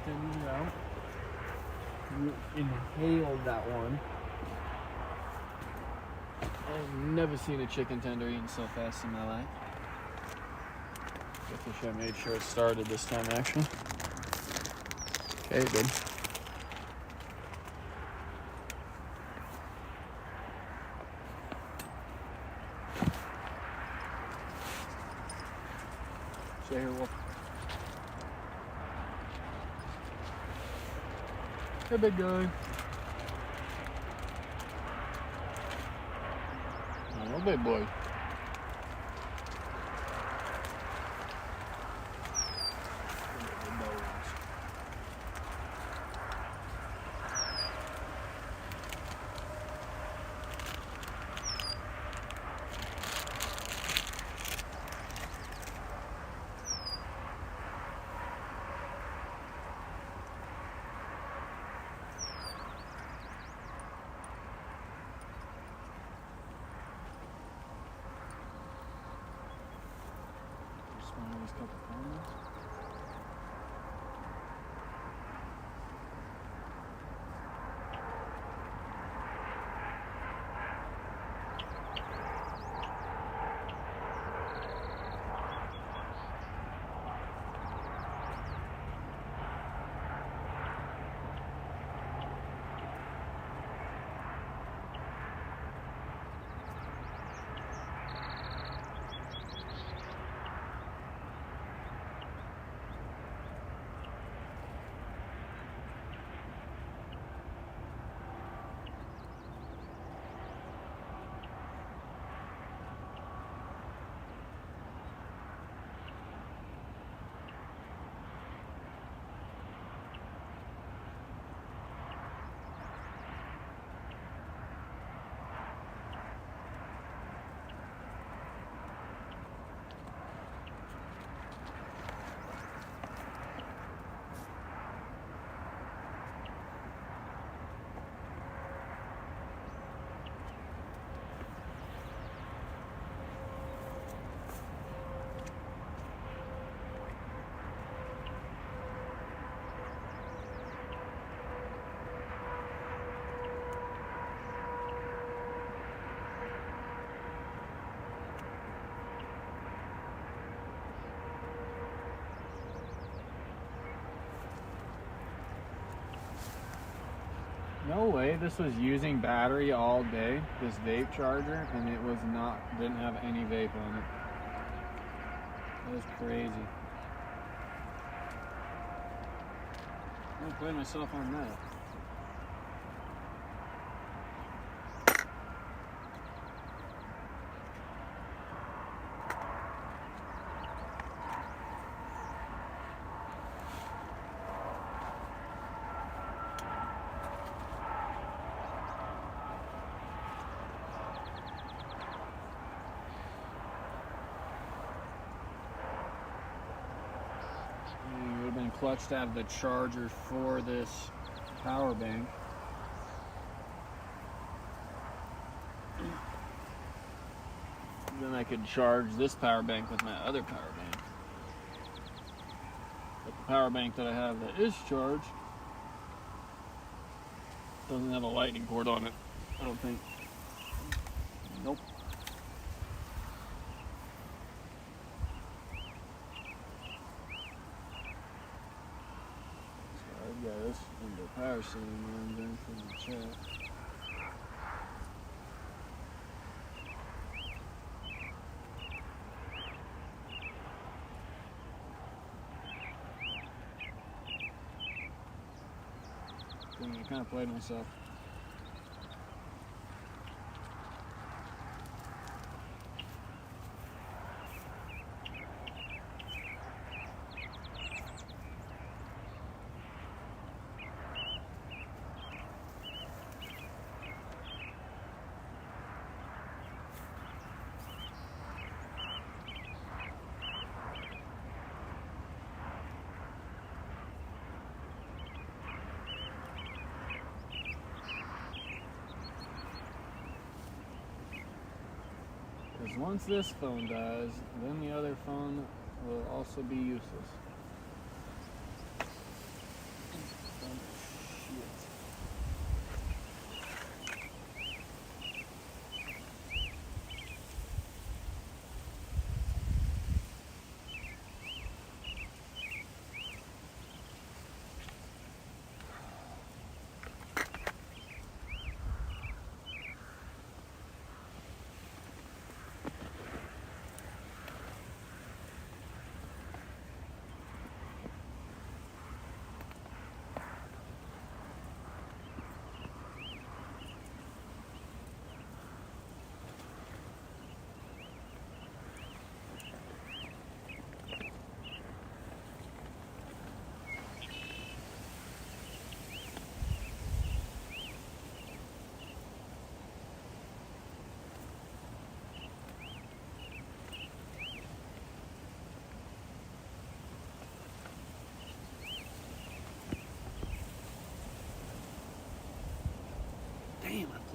extended it out. You inhaled that one. I've never seen a chicken tender eaten so fast in my life. I wish I made sure it started this time, actually. Okay, it did. Stay here, Wolf. Hey, big guy. Oh, big boy. One of these couple corners. No way, this was using battery all day, this vape charger, and it was didn't have any vape on it. That was crazy. I'm gonna play myself on that. It would have been clutch to have the charger for this power bank. Then I could charge this power bank with my other power bank. But the power bank that I have that is charged doesn't have a lightning cord on it, I don't think. Nope. Yeah, this is the power ceiling runs in from the chat. I kind of played myself. Because once this phone dies, then the other phone will also be useless.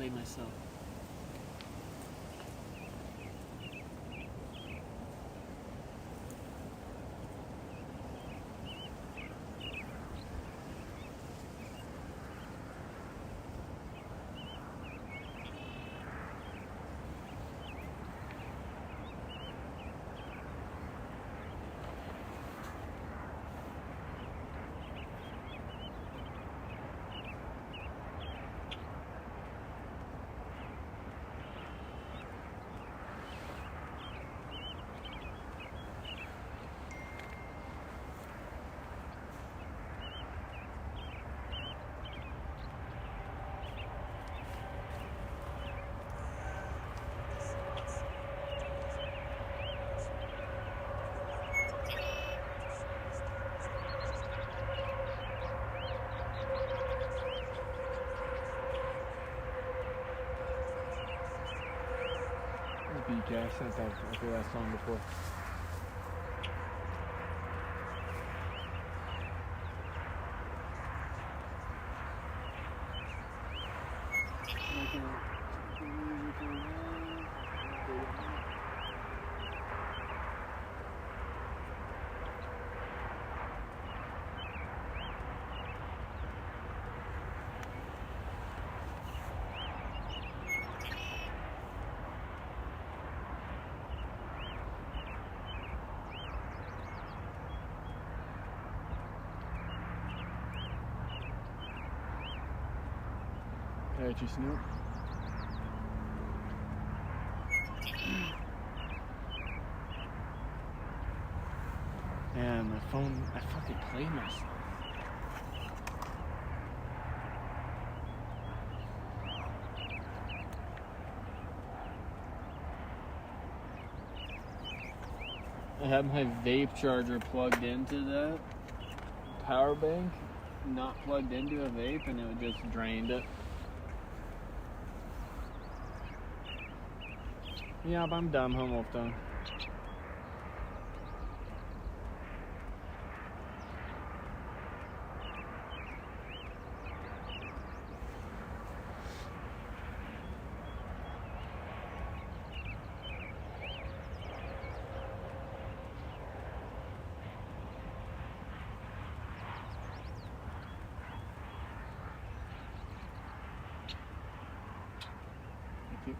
play myself. BK, I sent that song before. Hey, you Snoop. Man, my phone, I fucking play myself. I had my vape charger plugged into that power bank, not plugged into a vape, and it just drained it. Ja, beim Damm haben wir auf da. Thank you.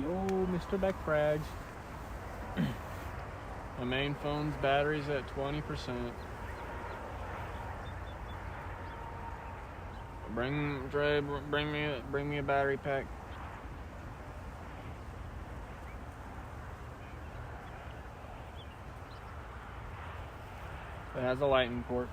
Yo, Mr. Beckfrags. My main phone's battery's at 20%. Dre, bring me a battery pack. It has a lightning port.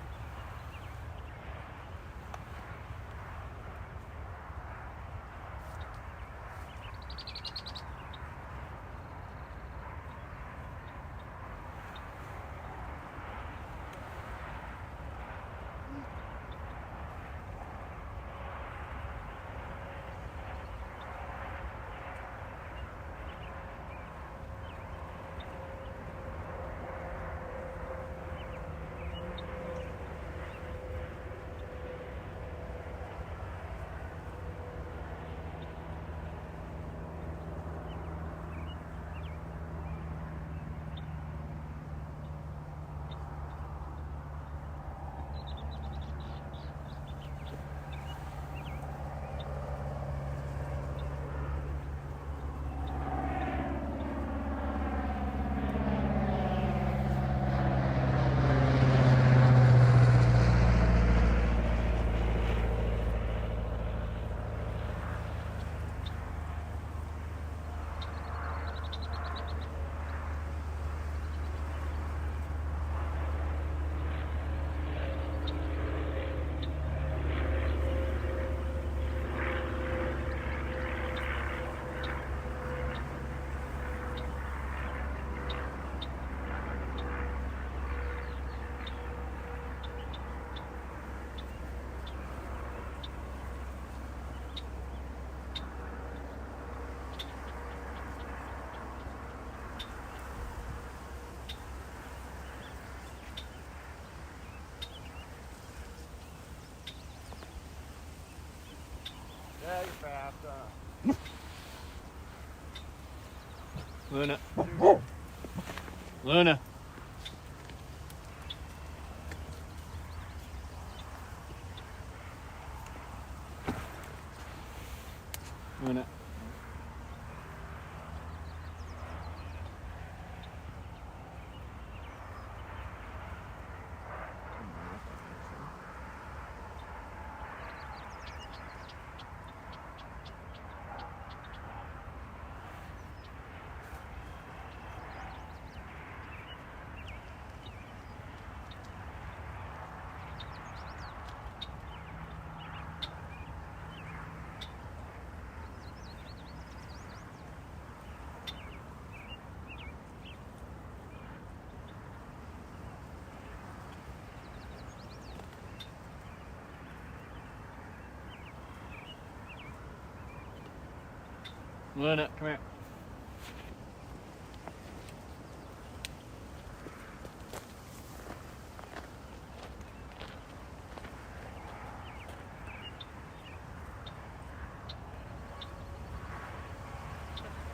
Yeah, you're fast. Luna. Luna. Luna. Luna, come here.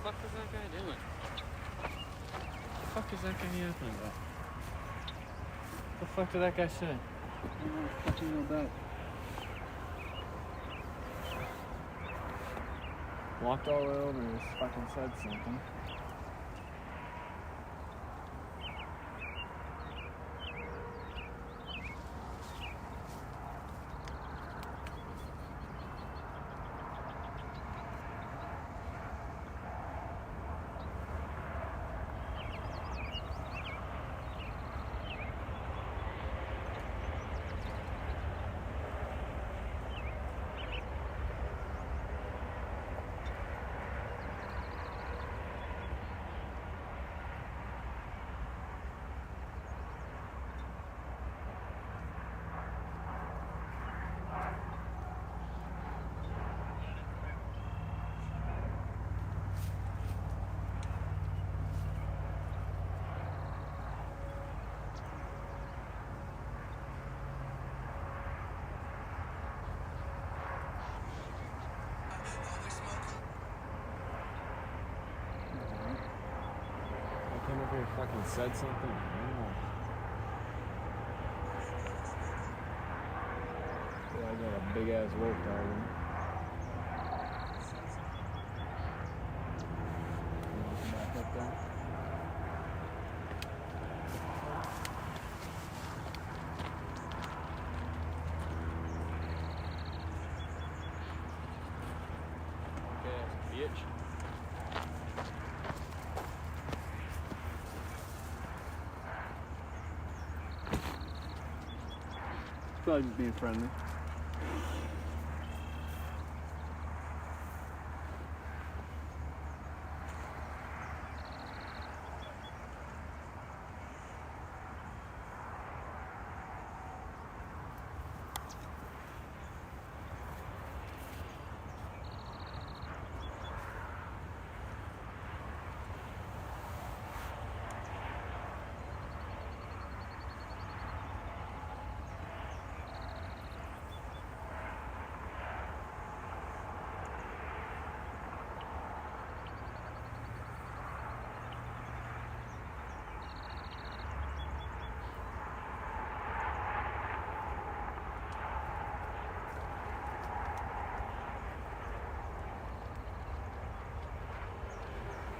What the fuck is that guy doing? What the fuck is that guy yapping about? What the fuck did that guy say? I don't know what the fuck you know about. Walked all the way over and just fucking said something. Came up here and fucking said something. I got a big ass wolf dog. bitch. Probably just being friendly.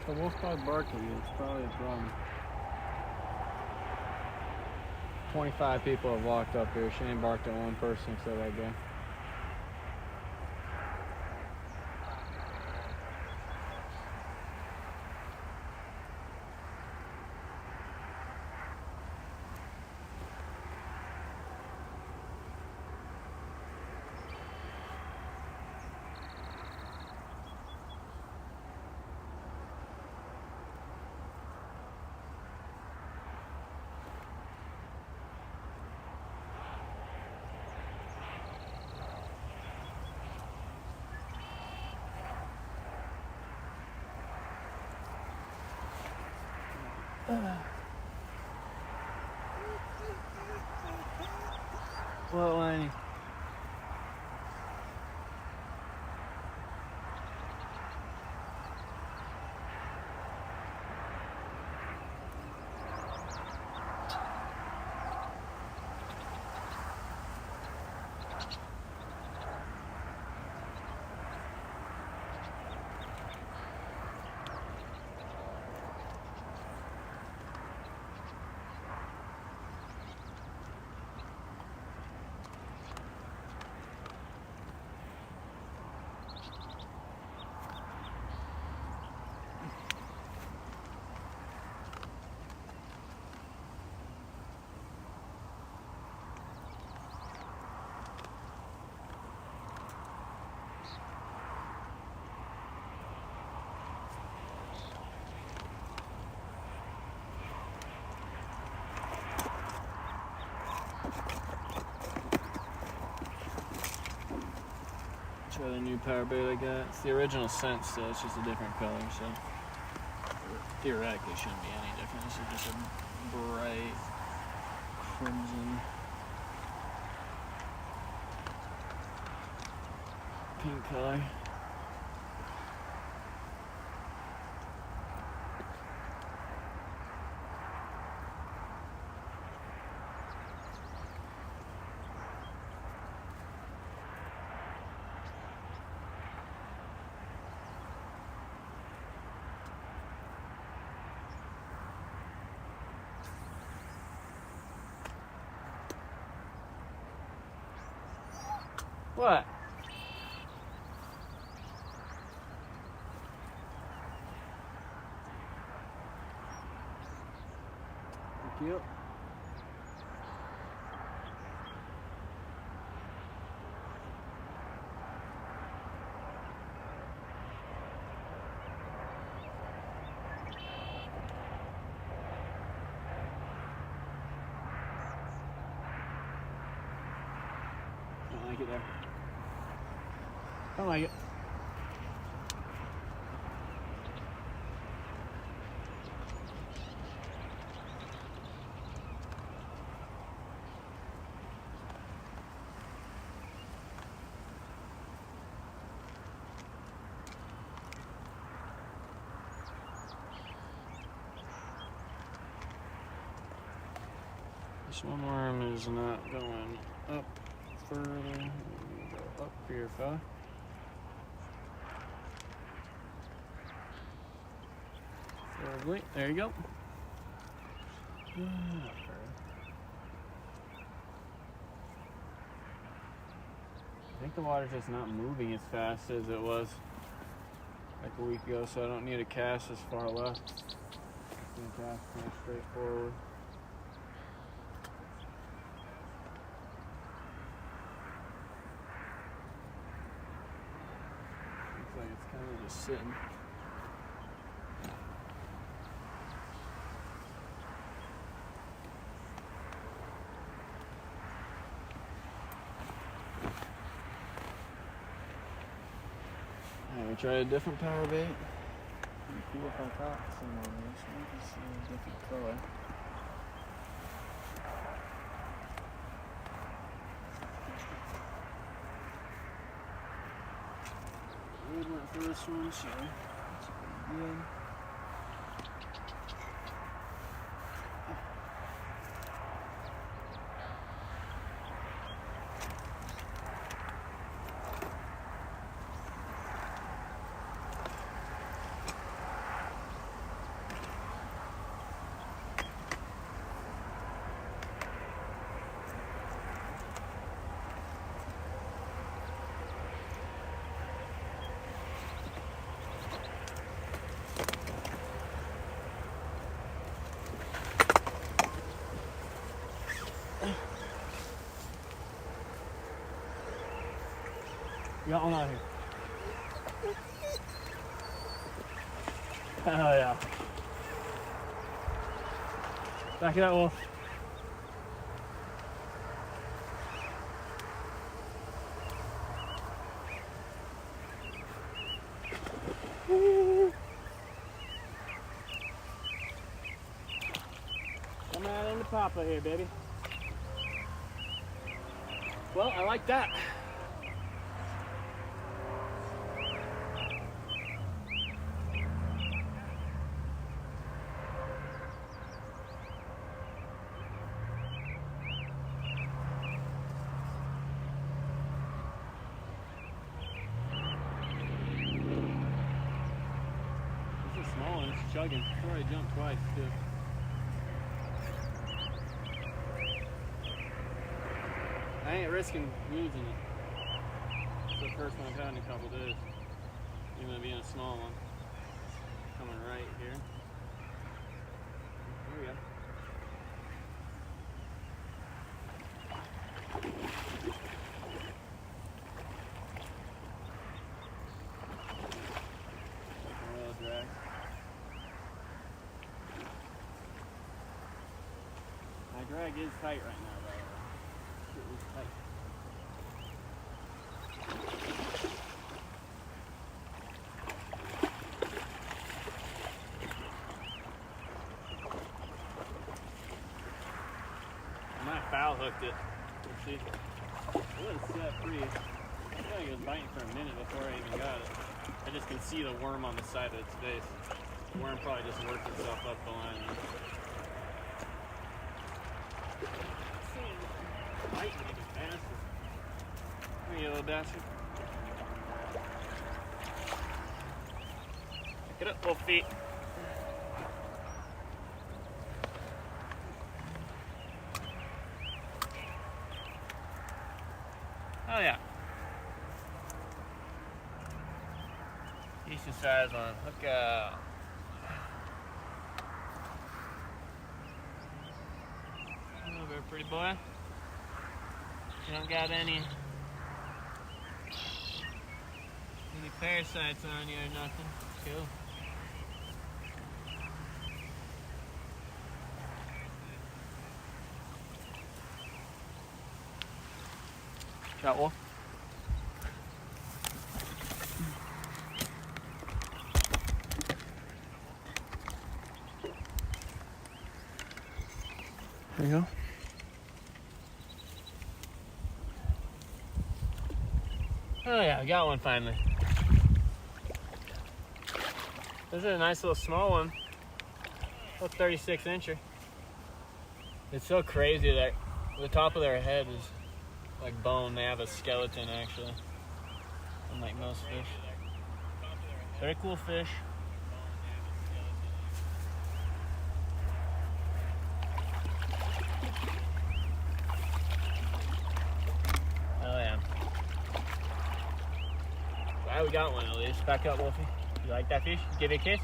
The wolf dog barking, it's probably a problem. 25 people have walked up here. Shane barked at one person except that guy. What, Laney? Try the new power bait I got. It's the original scent still, it's just a different color, so theoretically shouldn't be any different. This is just a bright crimson pink color. What? Thank you. Don't like it there. Don't like it. This one worm is not going up further. Go up here, fella. Forward. There you go. I think the water's just not moving as fast as it was. like a week ago, so I don't need to cast as far left. I'm gonna cast kind of straight forward. Looks like it's kind of just sitting. Alright, we try a different power bait. It'd be cool if I caught some on this one. Just a different color. We went for this one, so that's pretty good. Got one out here. Hell yeah. Back it up, Wolf. Come out into Papa here, baby. Well, I like that. Small one, it's chugging. It's already jumped twice too. I ain't risking losing it. It's the first one I've had in a couple days. Even though being a small one. Coming right here. Here we go. Drag. My drag is tight right now, by the way. It is tight. I might foul hooked it. Let's see. It was set pretty. I feel like it was biting for a minute before I even got it. I just can see the worm on the side of its face. The worm probably just worked itself up the line. Biting even faster. Come here, you little bastard. Get up, both feet. Oh yeah. Decent size one. Look out. Hello there, pretty boy. You don't got any parasites on you or nothing. Cool. Got Wolf? There you go. Oh yeah, I got one finally. This is a nice little small one. About 36 incher. It's so crazy that the top of their head is like bone. They have a skeleton actually. Unlike most fish. Very cool fish. Oh yeah. Glad we got one at least. Back up, Wolfie. You like that fish? Give it a kiss.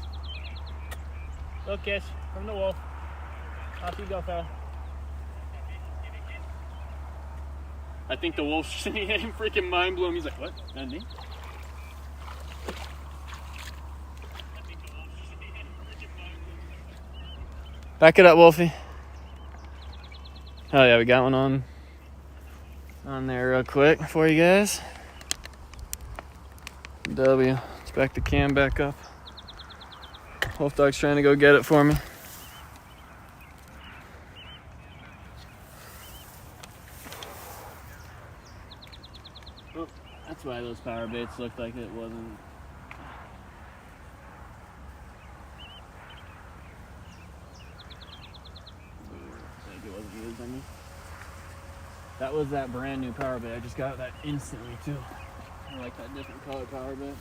Little kiss from the wolf. Off you go, fella. I think the wolf's sitting at him, freaking mind blown. He's like, what? Not me? Back it up, Wolfie. Oh yeah, we got one on there real quick for you guys. W. Let's back the cam back up. Wolf dog's trying to go get it for me. Oh, that's why those power baits looked like it wasn't. Like it wasn't used on me. That was that brand new power bait. I just got that instantly too. I like that different color power bait.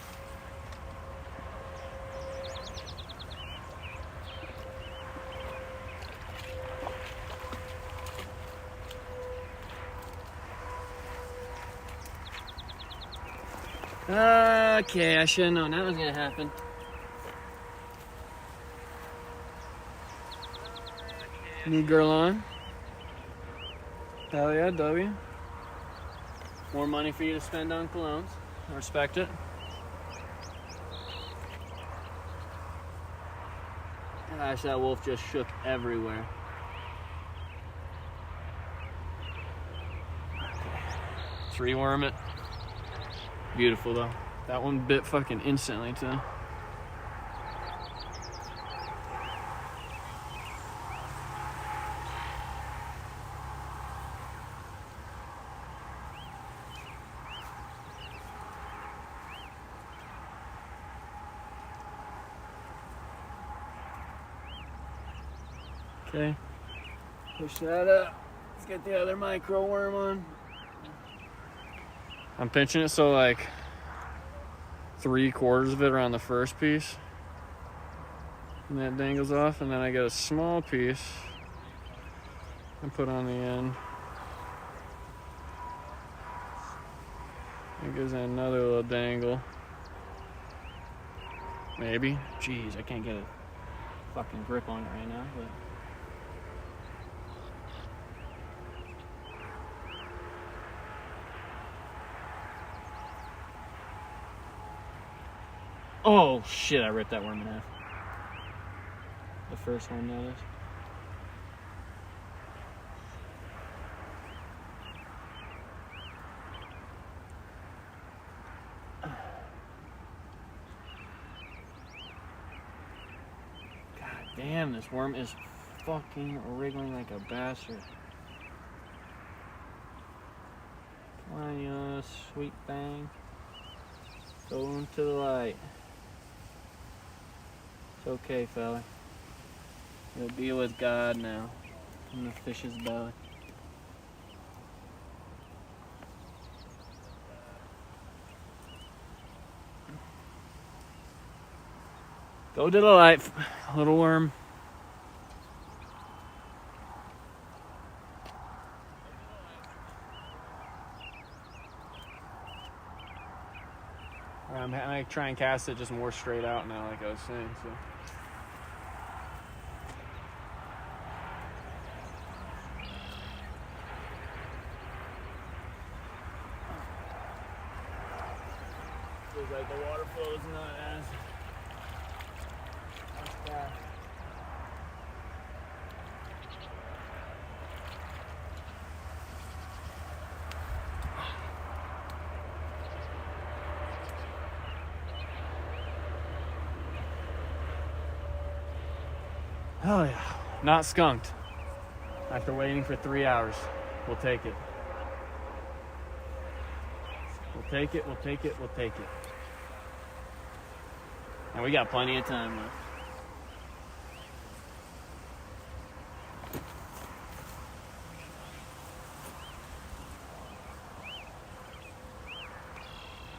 Okay, I should have known that was gonna happen. New girl on. Hell yeah, W. More money for you to spend on colognes. I respect it. Gosh, that wolf just shook everywhere. Three worm it. Beautiful though. That one bit fucking instantly too. Okay, push that up. Let's get the other micro worm on. I'm pinching it so like 3/4 of it are on the first piece. And that dangles off, and then I get a small piece and put on the end. It gives it another little dangle. Maybe. Jeez, I can't get a fucking grip on it right now, but. Oh shit, I ripped that worm in half. The first one, that is. God damn, this worm is fucking wriggling like a bastard. Come on, you sweet thing. Go into the light. It's okay, fella. You'll be with God now in the fish's belly. Go to the light, little worm. I try and cast it just more straight out now, like I was saying. So. Feels like the water flow is not as fast. Oh yeah, not skunked. After waiting for 3 hours, we'll take it. We'll take it, we'll take it, we'll take it. And we got plenty of time left.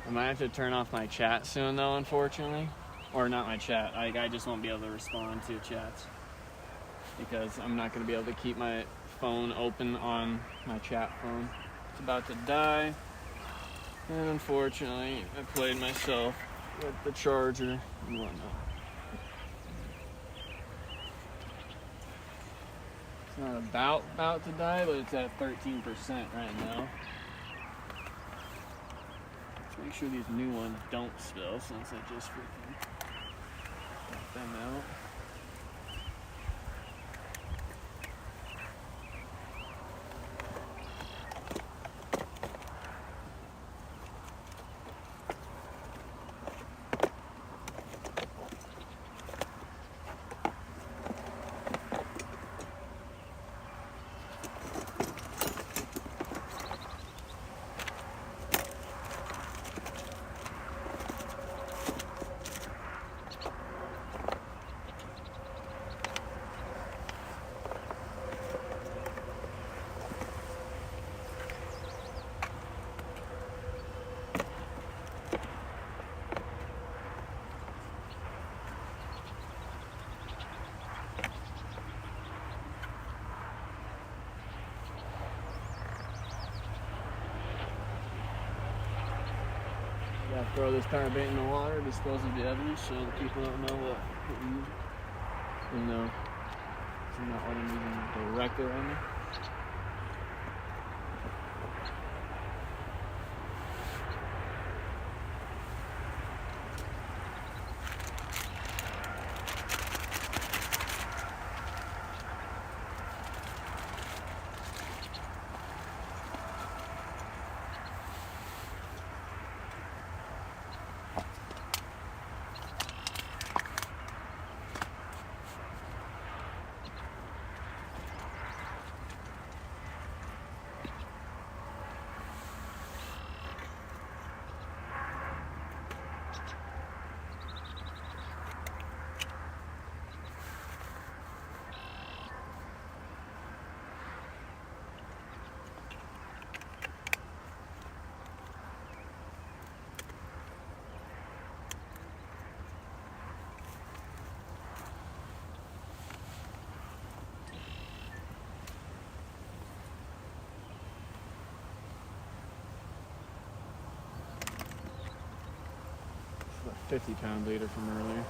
I might have to turn off my chat soon though, unfortunately. Or not my chat, I just won't be able to respond to chats. Because I'm not going to be able to keep my phone open on my chat phone. It's about to die. And unfortunately, I played myself with the charger and whatnot. It's not about to die, but it's at 13% right now. Let's make sure these new ones don't spill since I just freaking got them out. Gotta throw this power bait in the water, dispose of the evidence so that people don't know what we use. Even though it's not what I'm using directly right now. A 50-pound leader from earlier.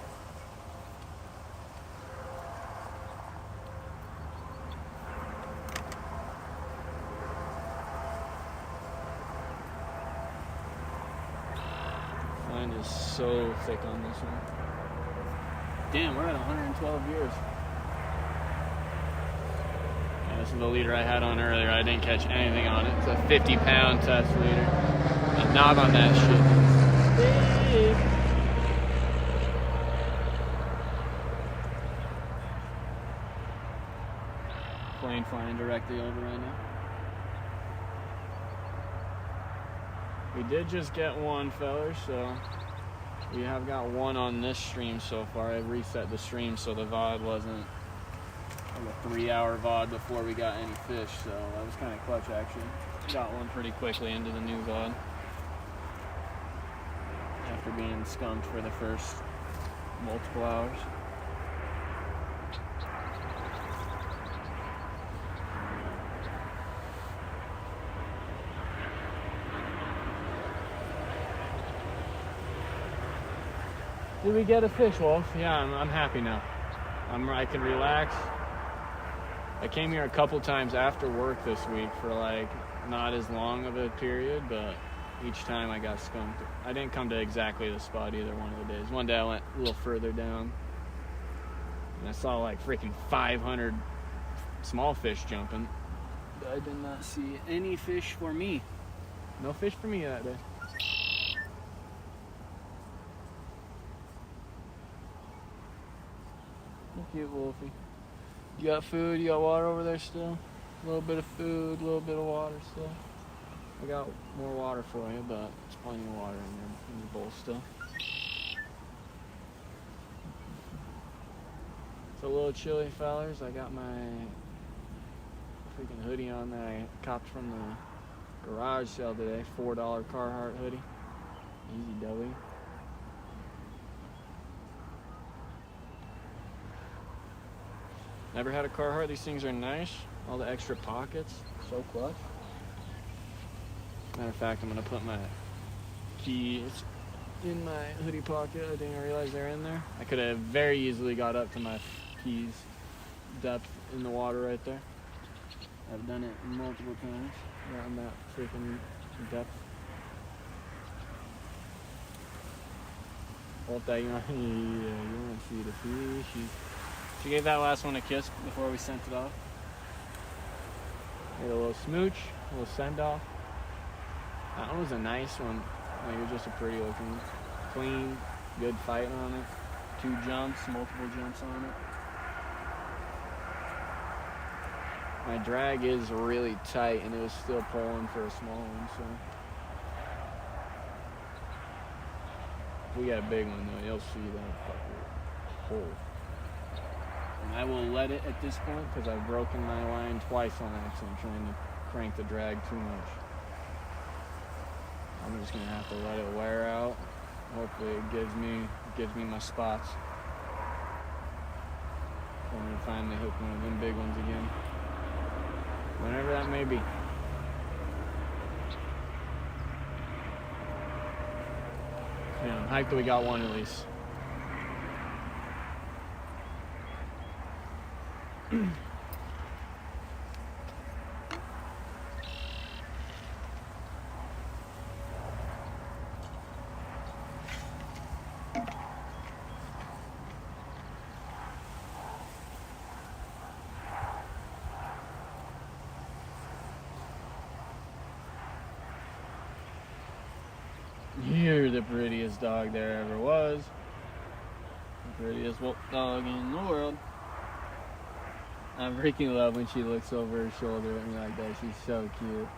Line is so thick on this one. Damn, we're at 112 years. Yeah, this is the leader I had on earlier. I didn't catch anything on it. It's a 50-pound test leader. The knob on that shit is big. Plane flying directly over right now. We did just get one, fellas, so we have got one on this stream so far. I reset the stream so the VOD wasn't like a 3-hour VOD before we got any fish, so that was kind of clutch actually. Got one pretty quickly into the new VOD after being skunked for the first multiple hours. Did we get a fish, Wolf? Yeah, I'm happy now. I can relax. I came here a couple times after work this week for like not as long of a period, but each time I got skunked. I didn't come to exactly the spot either one of the days. One day I went a little further down and I saw like freaking 500 small fish jumping. But I did not see any fish for me. No fish for me that day. Cute Wolfie. You got food? You got water over there still? A little bit of food, a little bit of water still. I got more water for you, but there's plenty of water in your bowl still. It's a little chilly, fellers. I got my freaking hoodie on that I copped from the garage sale today. $4 Carhartt hoodie. Easy W. Never had a Carhartt. These things are nice. All the extra pockets. So clutch. Matter of fact, I'm going to put my keys in my hoodie pocket. I didn't realize they're in there. I could have very easily got up to my keys depth in the water right there. I've done it multiple times around that freaking depth. Hold that, you want to see the fish. She gave that last one a kiss before we sent it off. Made a little smooch, a little send off. That one was a nice one. Like, it was just a pretty looking, clean, good fight on it. 2 jumps, multiple jumps on it. My drag is really tight and it was still pulling for a small one, so. If we got a big one though, you'll see that fucker pull. And I will let it at this point because I've broken my line twice on accident trying to crank the drag too much. I'm just gonna have to let it wear out. Hopefully it gives me my spots. I'm gonna finally hook one of them big ones again. Whenever that may be. Yeah, I'm hyped that we got one at least. You're the prettiest dog there ever was. The prettiest dog in the world. I freaking love when she looks over her shoulder at me like that. She's so cute.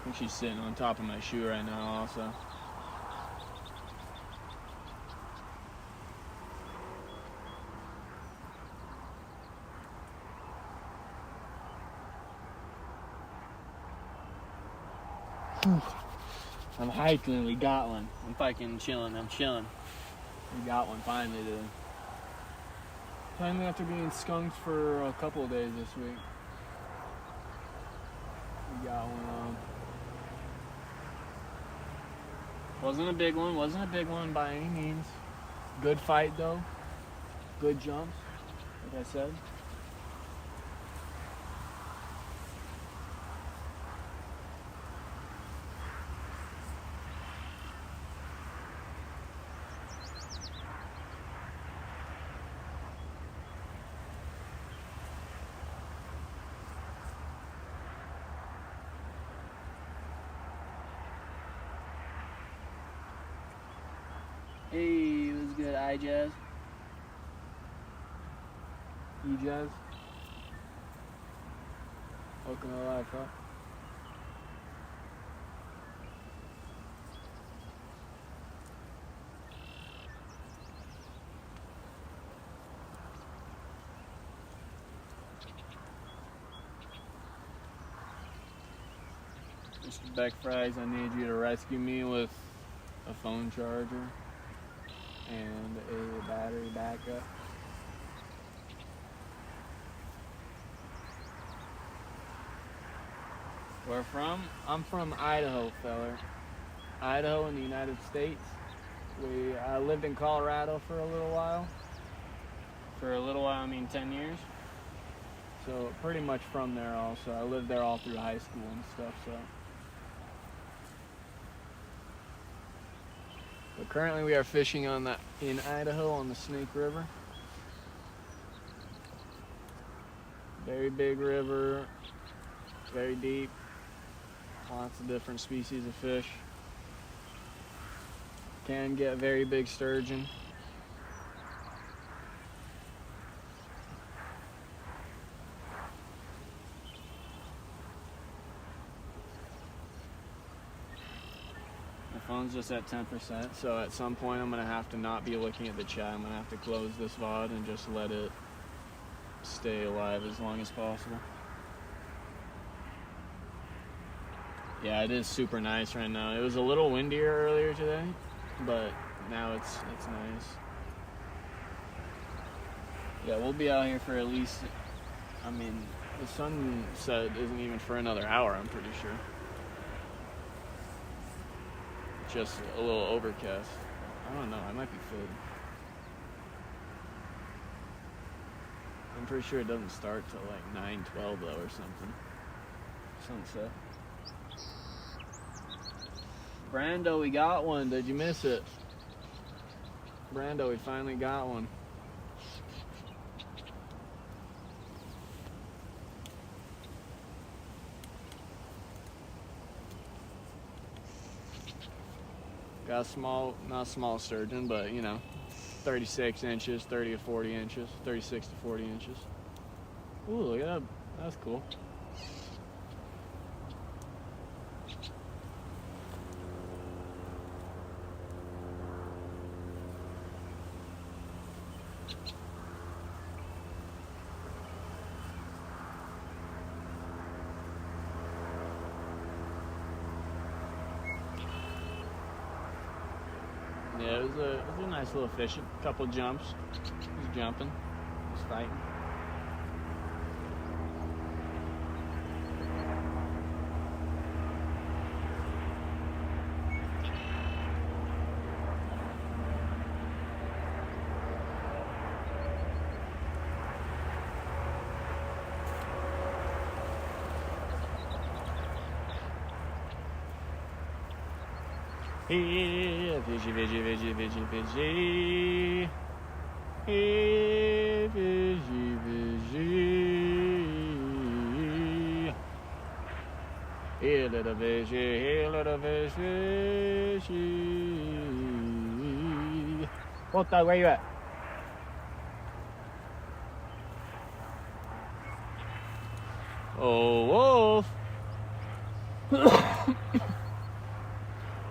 I think she's sitting on top of my shoe right now also. I'm hiking, we got one. I'm fucking chilling, I'm chilling. We got one finally, dude. Finally after being skunked for a couple of days this week. We got one. Wasn't a big one by any means. Good fight though. Good jumps, like I said. Hey, what's good, iJazz? E-Jazz? Welcome to life, huh? Mr. Beck Fries, I need you to rescue me with a phone charger and a battery backup. Where from? I'm from Idaho, feller. Idaho in the United States. I lived in Colorado for a little while. For a little while, I mean 10 years. So pretty much from there also. I lived there all through high school and stuff, so. But currently we are fishing in Idaho on the Snake River. Very big river, very deep, lots of different species of fish. Can get very big sturgeon. Phone's just at 10%, so at some point I'm gonna have to not be looking at the chat. I'm gonna have to close this VOD and just let it stay alive as long as possible. Yeah, it is super nice right now. It was a little windier earlier today, but now it's nice. Yeah, we'll be out here for at least I mean, the sunset isn't even for another hour, I'm pretty sure. Just a little overcast. I don't know, I might be faded. I'm pretty sure it doesn't start till like 9:12 though or something. Sunset. Brando, we got one. Did you miss it? Brando, we finally got one. Got a small, not small sturgeon, but you know, 36 inches, 30 to 40 inches, 36 to 40 inches. Ooh, look at that. That's cool. Yeah, it was a nice little fishing. Couple jumps. He was jumping. He was fighting. Hey, fishy, fishy, fishy, fishy, fishy. Hey, fishy, fishy. Hey, little fishy, hey, little fish, fishy. What the? Where you at? Oh, wolf.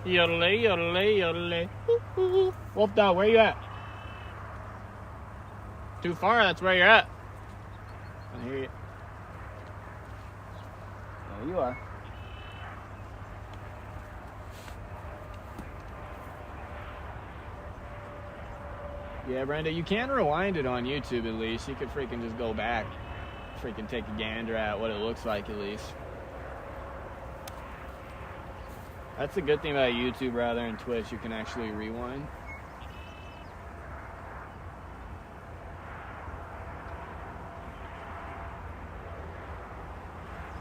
Yodelay, yodelay, yodelay. Wolf dog, where you at? Too far, that's where you're at. I hear you. There you are. Yeah, Brenda, you can rewind it on YouTube at least. You could freaking just go back. Freaking take a gander at what it looks like at least. That's the good thing about YouTube rather than Twitch. You can actually rewind.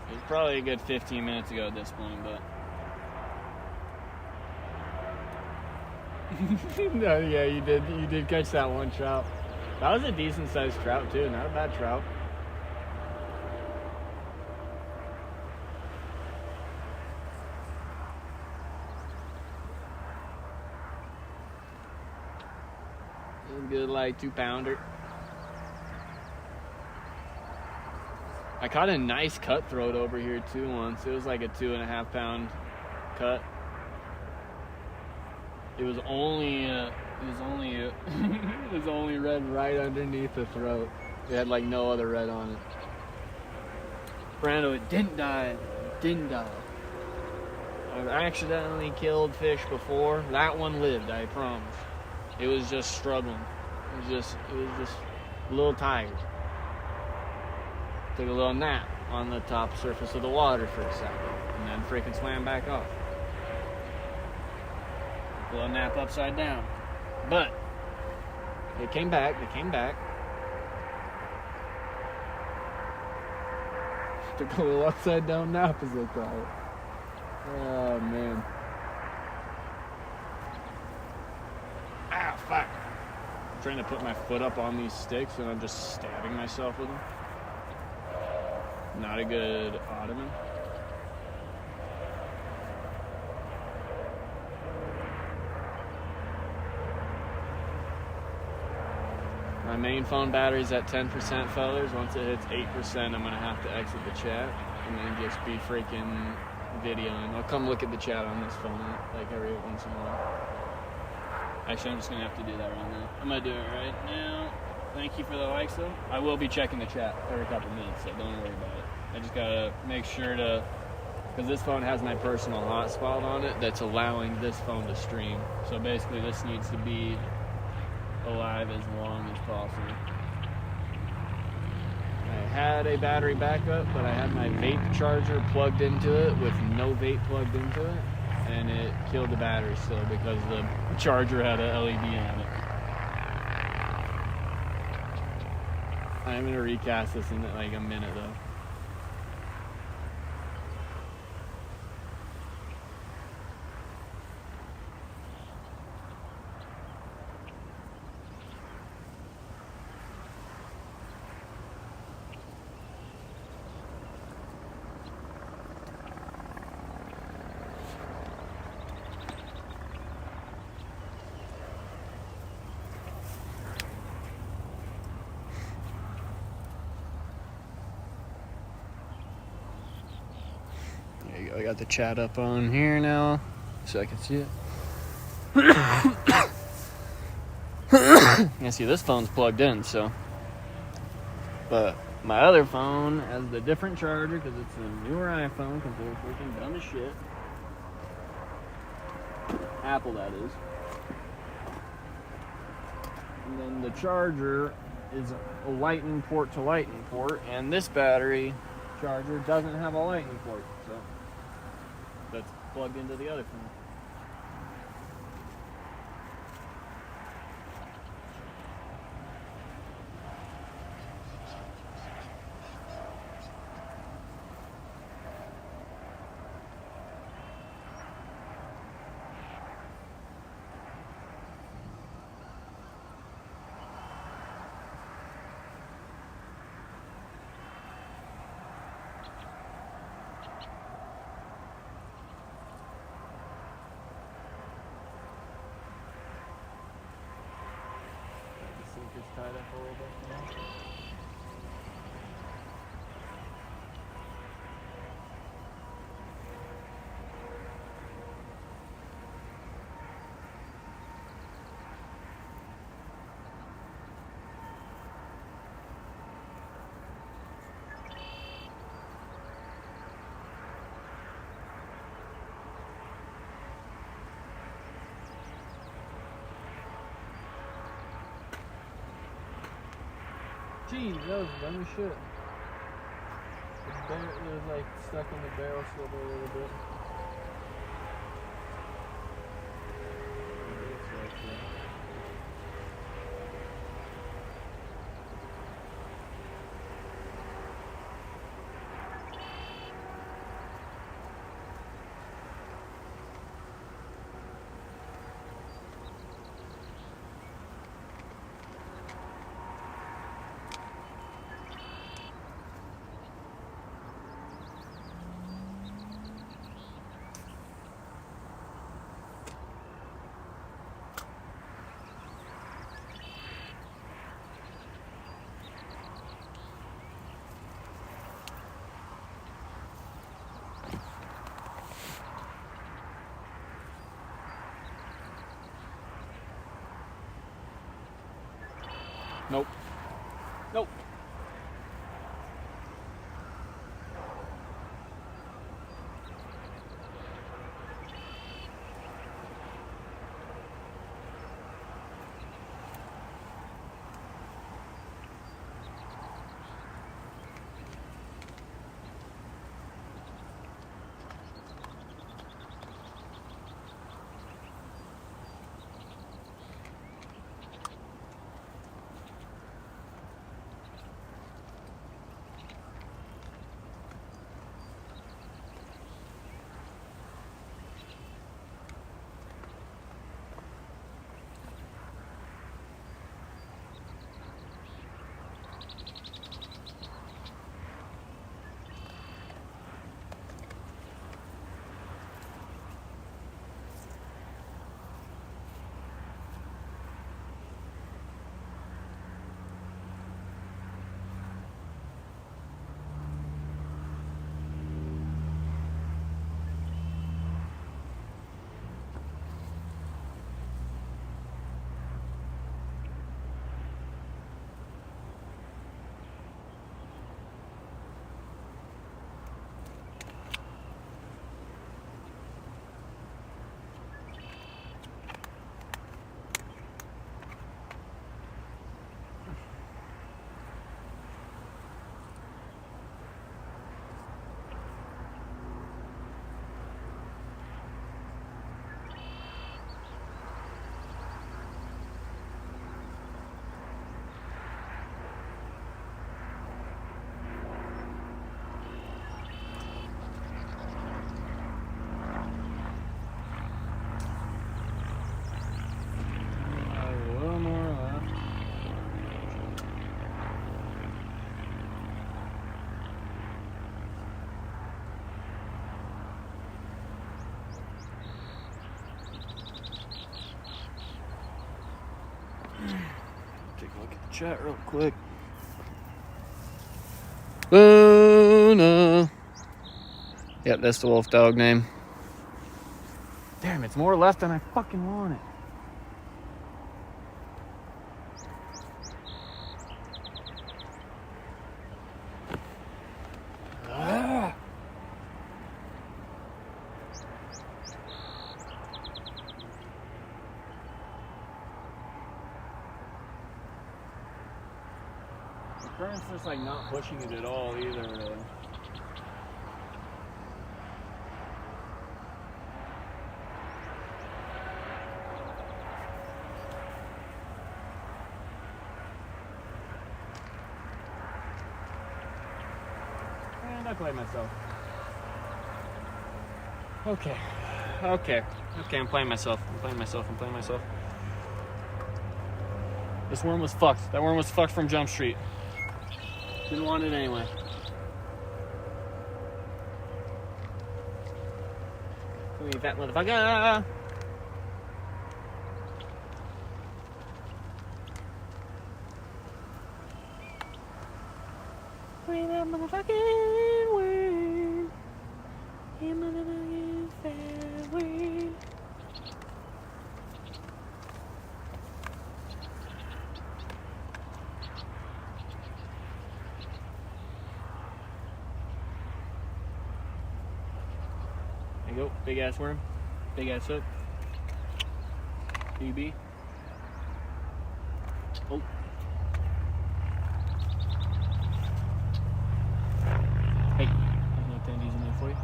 It was probably a good 15 minutes ago at this point, but... No, yeah, you did catch that one trout. That was a decent sized trout too, not a bad trout. Good like 2-pounder. I caught a nice cutthroat over here too once. It was like a 2.5 pound cut. It was only red right underneath the throat. It had like no other red on it. Brando, it didn't die. It didn't die. I've accidentally killed fish before. That one lived, I promise. It was just struggling. It was just a little tired. Took a little nap on the top surface of the water for a second, and then freaking swam back off. A little nap upside down. But they came back. Took a little upside down nap, as they call it. Oh man. Ah, fuck. I'm trying to put my foot up on these sticks and I'm just stabbing myself with them. Not a good ottoman. My main phone battery's at 10%, fellas. Once it hits 8%, I'm gonna have to exit the chat and then just be freaking videoing. I'll come look at the chat on this phone like every once in a while. Actually, I'm just gonna have to do that right now. I'm gonna do it right now. Thank you for the likes, though. I will be checking the chat every couple minutes, so don't worry about it. I just gotta make sure to, because this phone has my personal hotspot on it that's allowing this phone to stream. So basically, this needs to be alive as long as possible. I had a battery backup, but I had my vape charger plugged into it with no vape plugged into it, and it killed the battery still because the charger had a LED on it. I'm gonna recast this in like a minute though. There you go. I got the chat up on here now, so I can see it. You see, this phone's plugged in, so. But my other phone has the different charger because it's a newer iPhone because they're freaking dumb as shit. Apple, that is. And then the charger is a lightning port to lightning port, and this battery charger doesn't have a lightning port, so that's plugged into the other phone. Just tied up a little bit now. Jeez, that was dumb as shit. It was like stuck in the barrel swivel a little bit. Nope. Nope. chat real quick. Luna. Yep, that's the wolf dog name. Damn, it's more left than I fucking wanted. Ah. The current's just like not pushing it at all either, really. And I play myself. Okay, I'm playing myself. This worm was fucked. That worm was fucked from Jump Street. Didn't want it anyway. Come here, fat motherfucker. Wait, that motherfucking worm. You motherfucking fat worm. There you go, big ass worm, big ass hook. BB. Oh. Hey, I'm not that easy enough for you.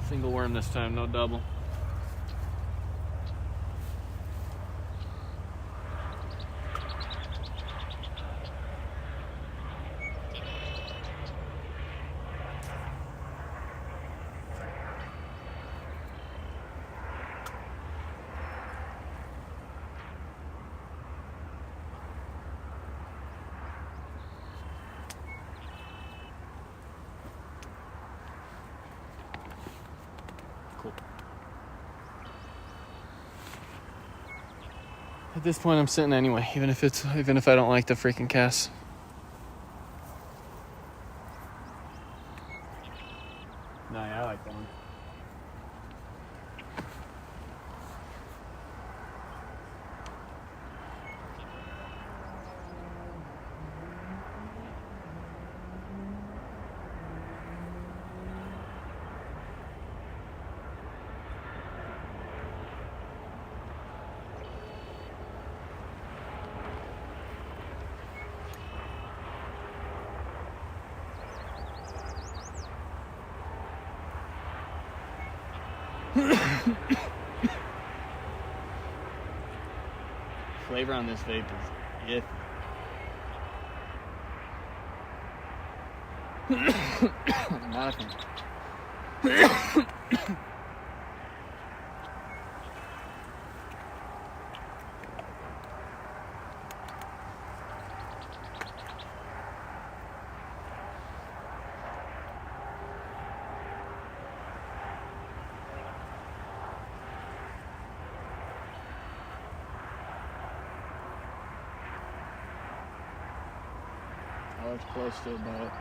Single worm this time, no double. Cool. At this point, I'm sitting anyway, even if I don't like the freaking cast. No, yeah, I like that one. Flavor on this vape is iffy. Not a fan. Oh, it's close to about it.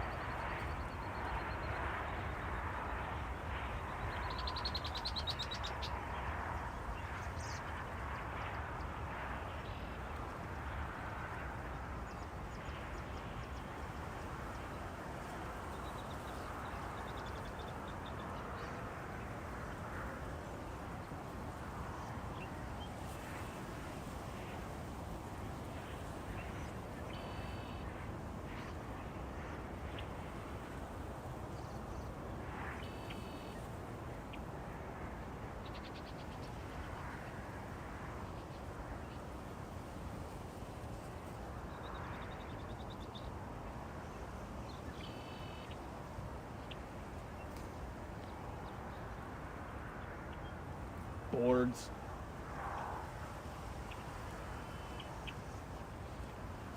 Boards.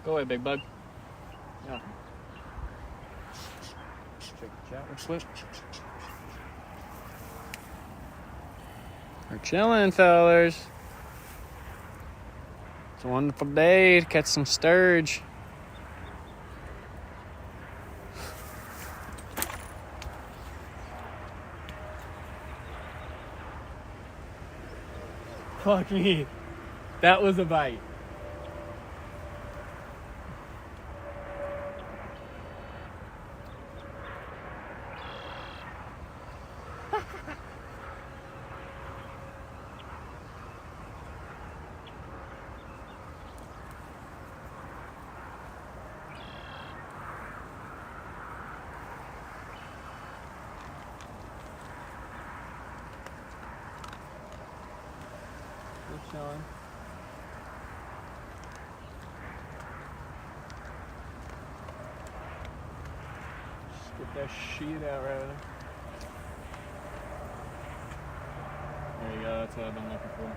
Go away, big bug. Yeah. Check the chat real quick. We're chilling, fellers. It's a wonderful day to catch some sturge. Fuck me. That was a bite. Showing. Just get that shit out right there. There you go, that's what I've been looking for.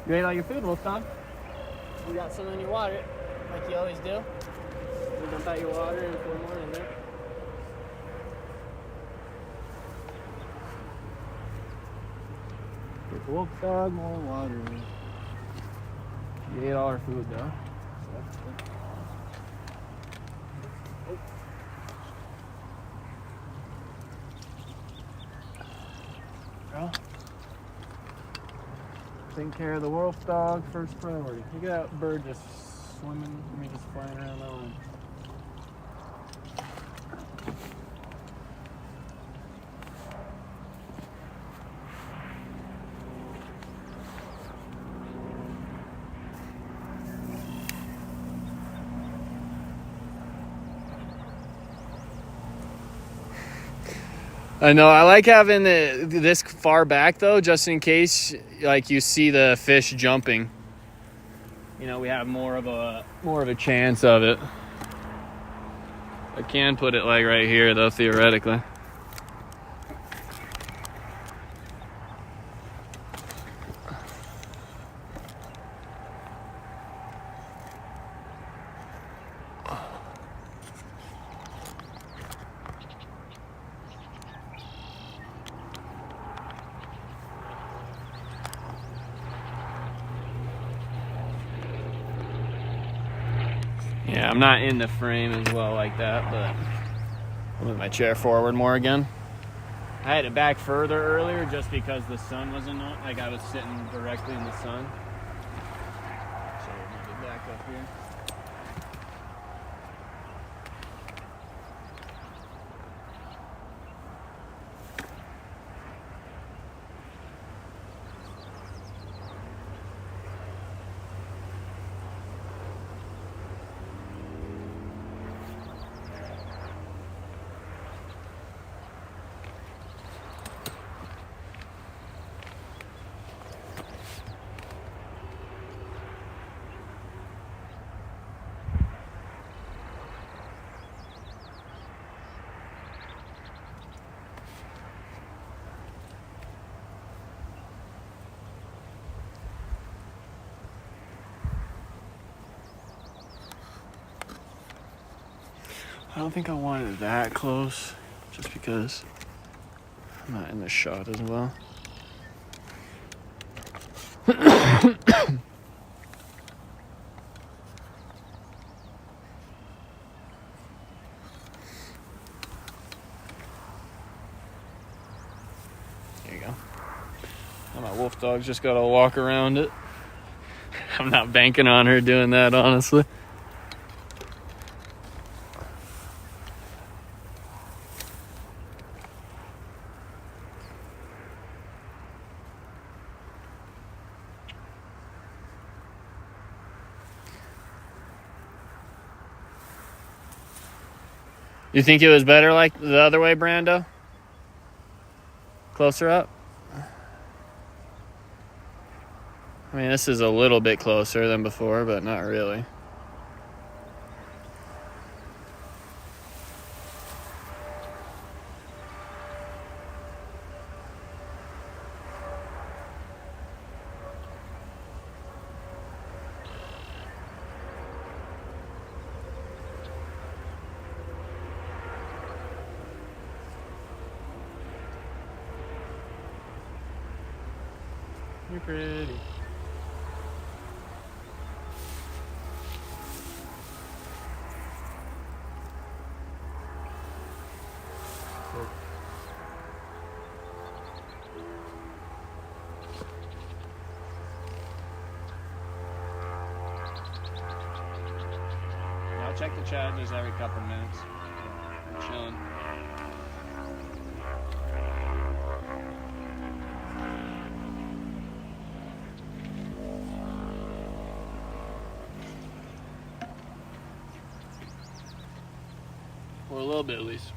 You ate all your food, Wolfdog? You got some in your water, like you always do. You dump out your water and put more in there. Get Wolfdog more water. You ate all our food though. Bro. Taking care of the Wolfdog first priority. Look at that bird just swimming, just flying around that line. I know. I like having this far back though, just in case like you see the fish jumping. You know, we have more of a chance of it. I can put it like right here though, theoretically. Yeah, I'm not in the frame as well like that, but I'll move my chair forward more again. I had it back further earlier just because the sun wasn't on, like I was sitting directly in the sun. So we'll move it back up here. I don't think I wanted it that close, just because I'm not in the shot as well. There you go. Now my Wolfdog's just gotta walk around it. I'm not banking on her doing that, honestly. You think it was better like the other way, Brando? Closer up? I mean, this is a little bit closer than before, but not really. You're pretty. I'll check the chat just every couple minutes. I'm chilling. For a little bit at least.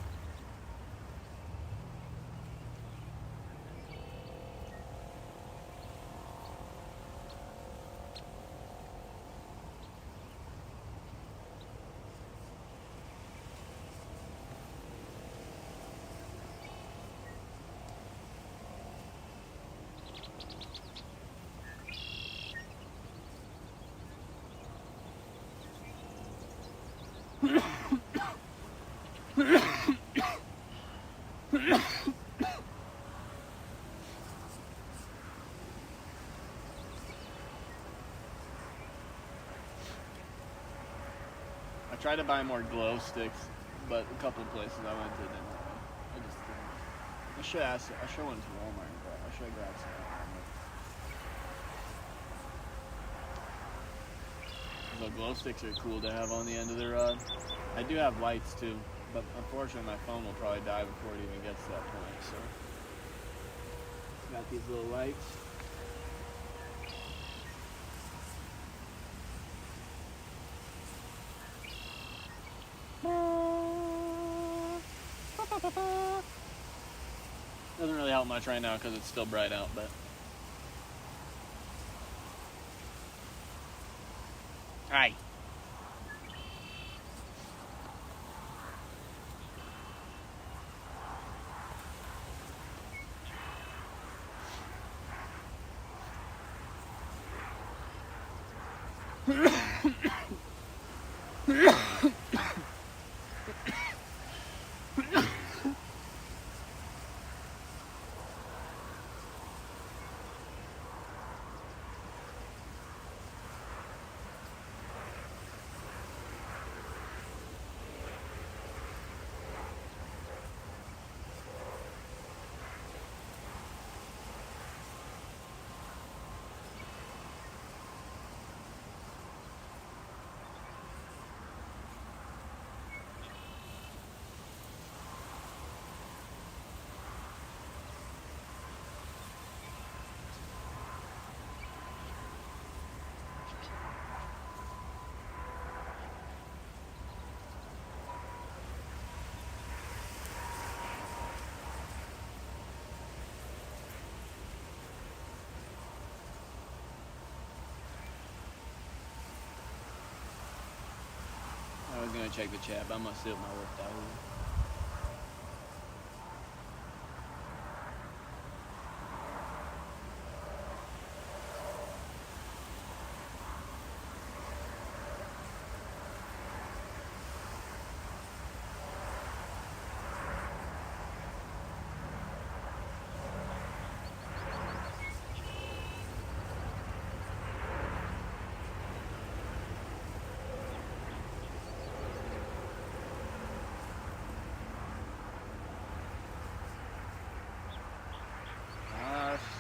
I tried to buy more glow sticks, but a couple of places I went to didn't. I just didn't. I should ask. I should went to Walmart, but I should have grabbed some. The glow sticks are cool to have on the end of the rod. I do have lights too, but unfortunately my phone will probably die before it even gets to that point. So, got these little lights. Doesn't really help much right now because it's still bright out, but. Hi. I was gonna check the chat, but I'm gonna sit with my work out.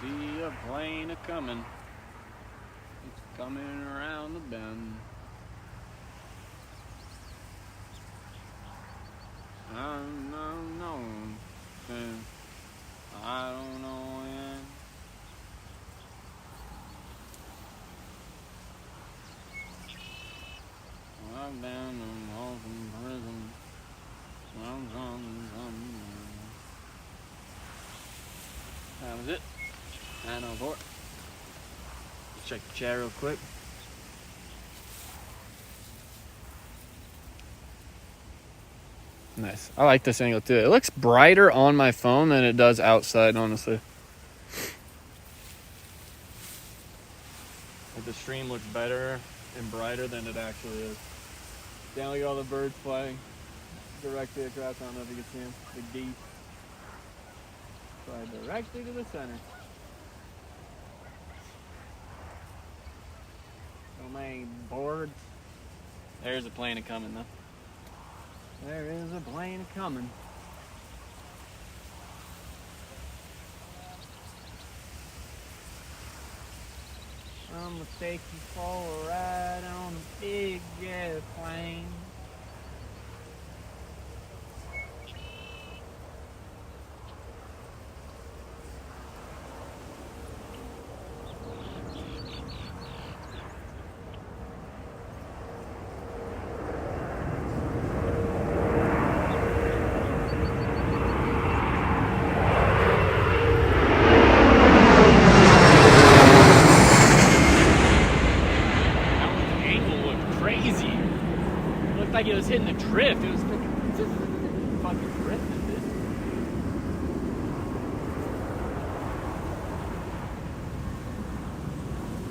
See a plane a-comin'. It's coming around the bend. I don't know. I don't know when. I've been home from prison. That was it. 904. Let's check the chat real quick. Nice. I like this angle too. It looks brighter on my phone than it does outside, honestly. Like the stream looks better and brighter than it actually is. Down we got all the birds flying directly across. I don't know if you can see them. The geese fly directly to the center. main board. There's a plane coming though. There is a plane coming. I'm gonna take you for a ride on a big airplane. Like it was hitting a drift. It was fucking drifting, dude.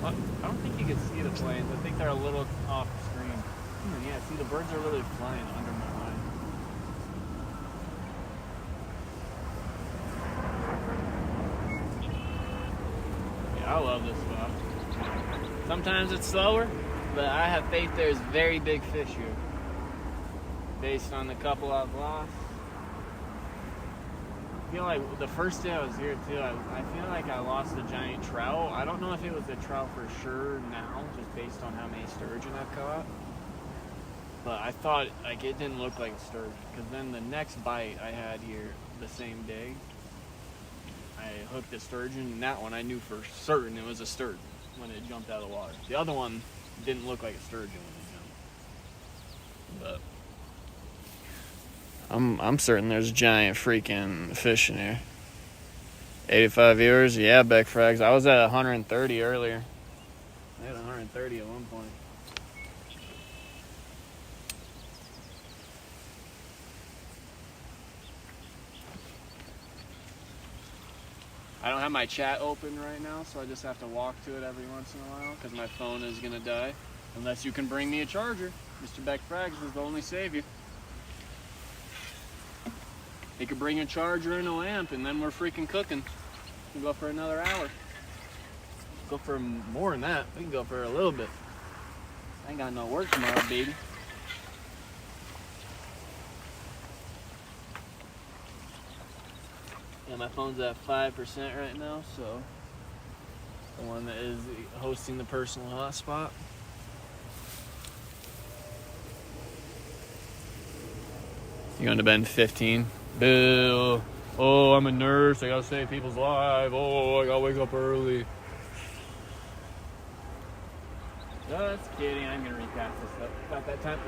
I don't think you can see the planes. I think they're a little off the screen. Yeah, see, the birds are literally flying under my line. Yeah, I love this spot. Sometimes it's slower, but I have faith there's very big fish here. Based on the couple I've lost. I feel like the first day I was here too, I feel like I lost a giant trout. I don't know if it was a trout for sure now, just based on how many sturgeon I've caught. But I thought, like, it didn't look like a sturgeon. Because then the next bite I had here the same day, I hooked a sturgeon, and that one I knew for certain it was a sturgeon when it jumped out of the water. The other one didn't look like a sturgeon when it jumped. But I'm certain there's giant freaking fish in here. 85 viewers, yeah, Beck Frags. I was at 130 earlier. I had 130 at one point. I don't have my chat open right now, so I just have to walk to it every once in a while because my phone is gonna die. Unless you can bring me a charger. Mr. Beck Frags is the only savior. He could bring a charger and a lamp, and then we're freaking cooking. We can go for another hour. Go for more than that. We can go for a little bit. I ain't got no work tomorrow, baby. Yeah, my phone's at 5% right now, so the one that is hosting the personal hotspot. You're going to bed 15. Bill, oh, I'm a nurse. I gotta save people's lives. Oh, I gotta wake up early. Just kidding. I'm gonna recap this up about that time.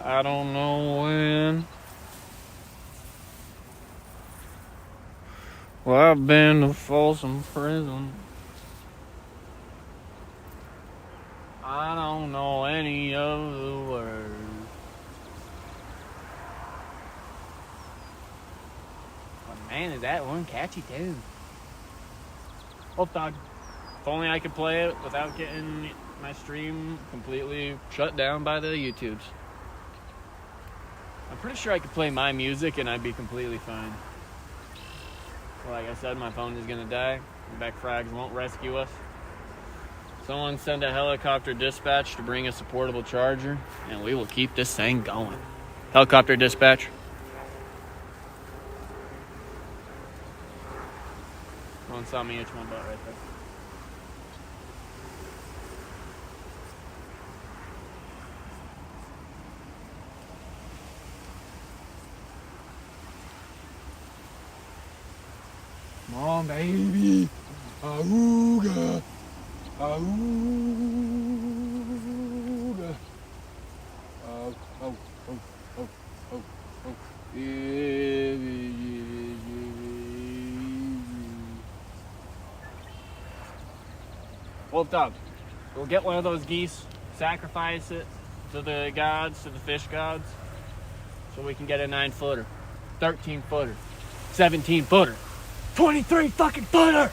I don't know when. Well, I've been to Folsom Prison. I don't know any of the words. But man, is that one catchy too. Oh, dog. If only I could play it without getting my stream completely shut down by the YouTubes. I'm pretty sure I could play my music and I'd be completely fine. Like I said, my phone is gonna die. Beck Frags won't rescue us. Someone send a helicopter dispatch to bring us a portable charger, and we will keep this thing going. Helicopter dispatch. Someone saw me itch my butt right there. Come on, baby. Auga. Auga. Oh, oh, oh, oh, oh, oh. Wolf dog, we'll get one of those geese, sacrifice it to the gods, to the fish gods, so we can get a 9-footer, 13-footer, 17-footer, 23 fucking footer.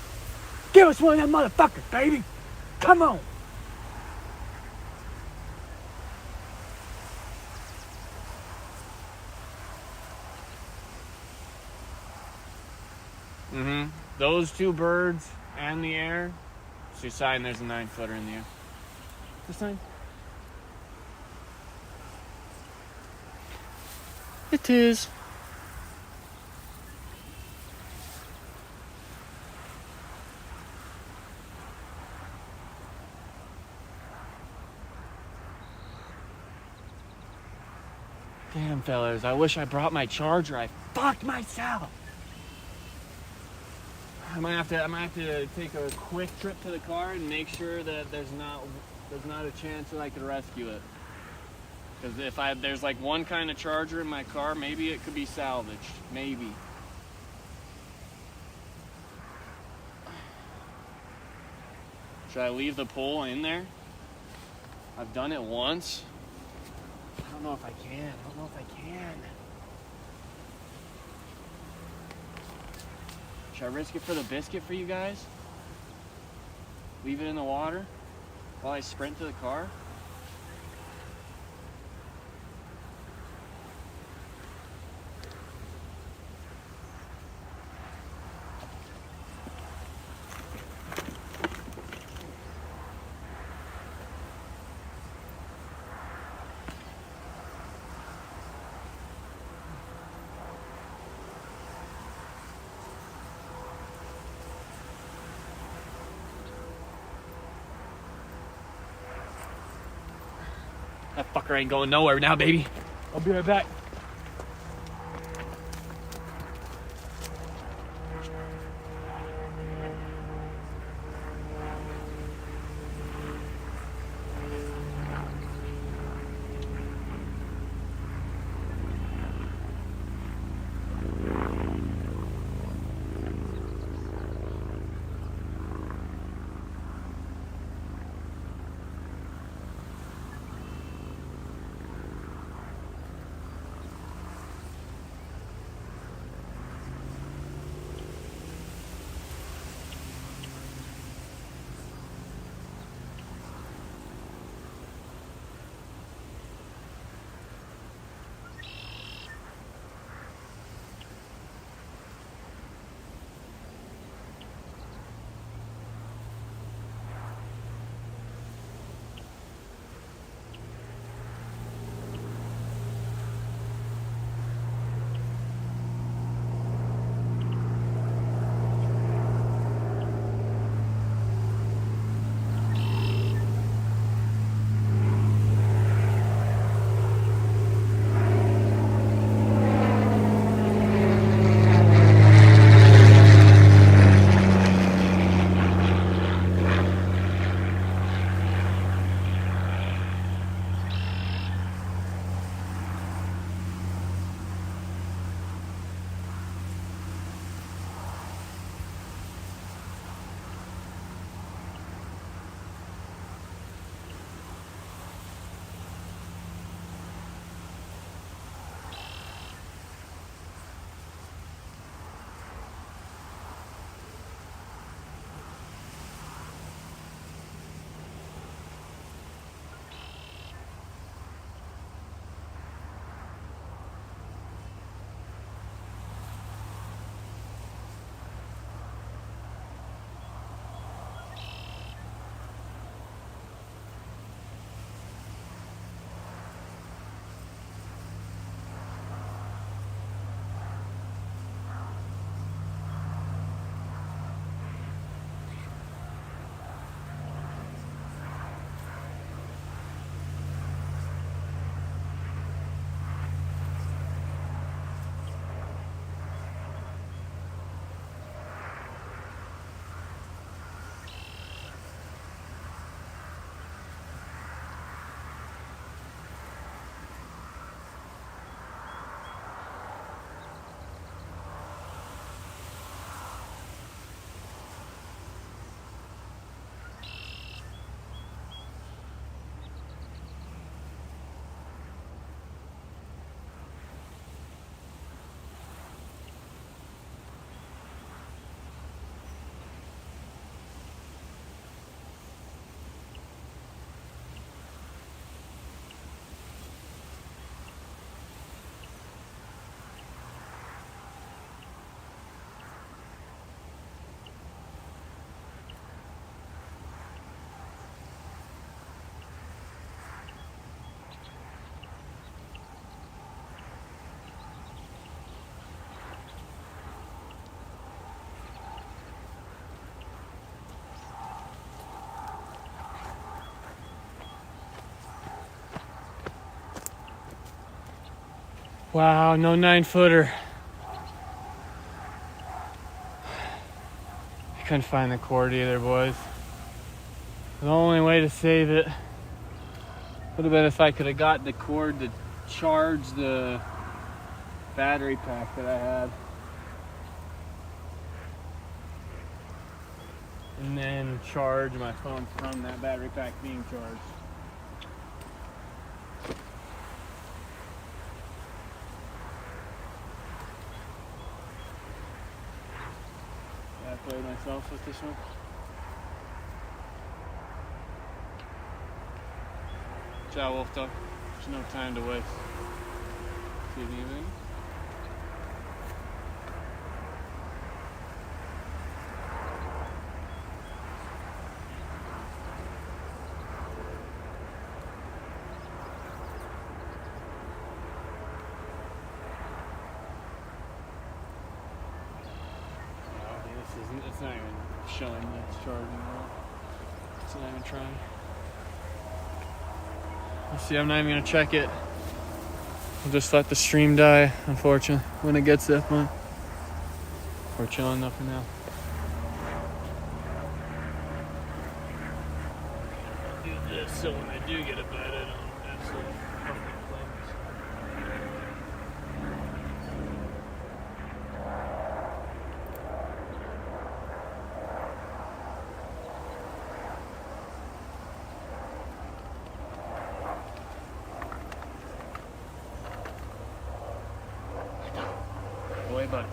Give us one of them motherfuckers, baby. Come on. Those two birds and the air. So you're sign there's a 9-footer in the air. The sign. It is. Damn, fellas, I wish I brought my charger. I fucked myself. I might have to take a quick trip to the car and make sure that there's not a chance that I could rescue it. Because if there's like one kind of charger in my car, maybe it could be salvaged. Maybe. Should I leave the pole in there? I've done it once. I don't know if I can. Should I risk it for the biscuit for you guys? Leave it in the water while I sprint to the car? That fucker ain't going nowhere now, baby. I'll be right back. Wow, no 9-footer. I couldn't find the cord either, boys. The only way to save it would have been if I could have got the cord to charge the battery pack that I had. And then charge my phone from that battery pack being charged. I played myself with this one. Ciao, Wolf Dog. There's no time to waste. See anything? It's not even showing that it's charging at all. It's not even trying. Let's see, I'm not even gonna check it. We'll just let the stream die, unfortunately, when it gets that much. We're chilling enough for now. I'll do this so when I do get a bite, I don't absolutely fucking cleanse. Boy, buddy.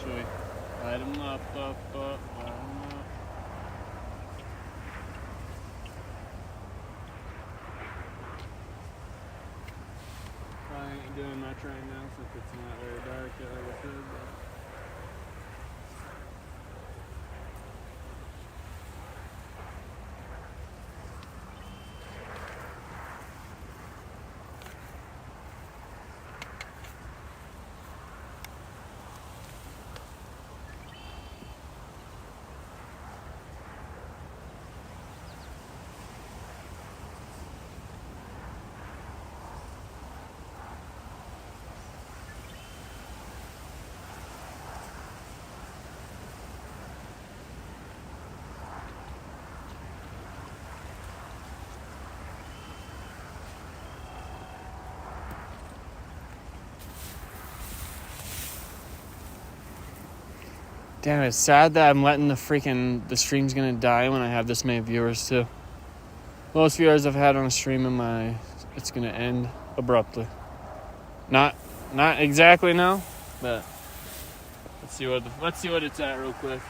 Should we light him up, light him up? Probably ain't doing much right now since it's not very dark yet, like I said, but damn, it's sad that I'm letting the stream's gonna die when I have this many viewers too. Most viewers I've had on a stream it's gonna end abruptly. Not exactly now, but let's see what it's at real quick.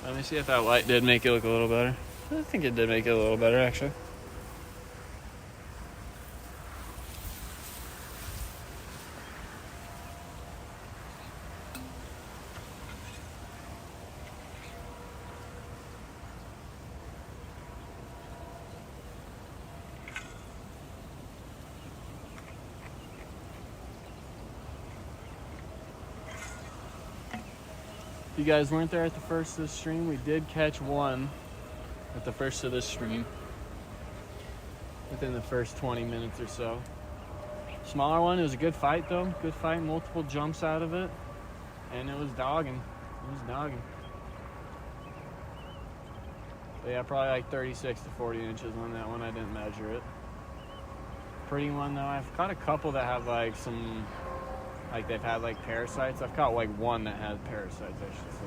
Let me see if that light did make it look a little better. I think it did make it a little better, actually. You guys weren't there at the first of the stream. We did catch one at the first of this stream within the first 20 minutes or so. Smaller one. It was a good fight though. Good fight. Multiple jumps out of it, and it was dogging. But yeah, probably like 36 to 40 inches on that one. I didn't measure it. Pretty one though. I've caught a couple that have like some. Like they've had like parasites. I've caught like one that had parasites, I should say.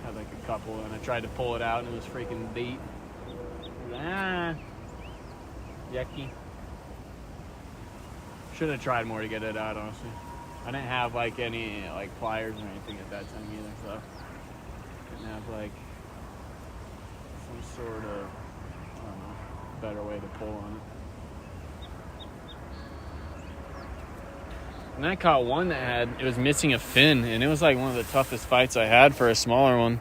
Had like a couple, and I tried to pull it out and it was freaking deep. Yucky. Should have tried more to get it out, honestly. I didn't have like any like pliers or anything at that time either, so didn't have like some sort of, I don't know, better way to pull on it. And I caught one that it was missing a fin, and it was like one of the toughest fights I had for a smaller one.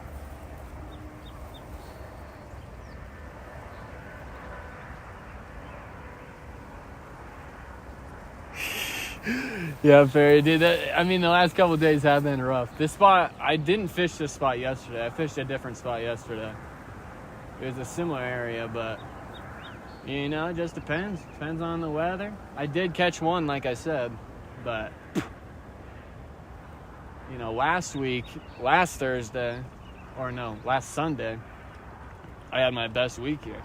Yeah, Perry, dude. I mean, the last couple of days have been rough. This spot, I didn't fish this spot yesterday. I fished a different spot yesterday. It was a similar area, but you know, it just depends. Depends on the weather. I did catch one, like I said, but you know, last Sunday, I had my best week here.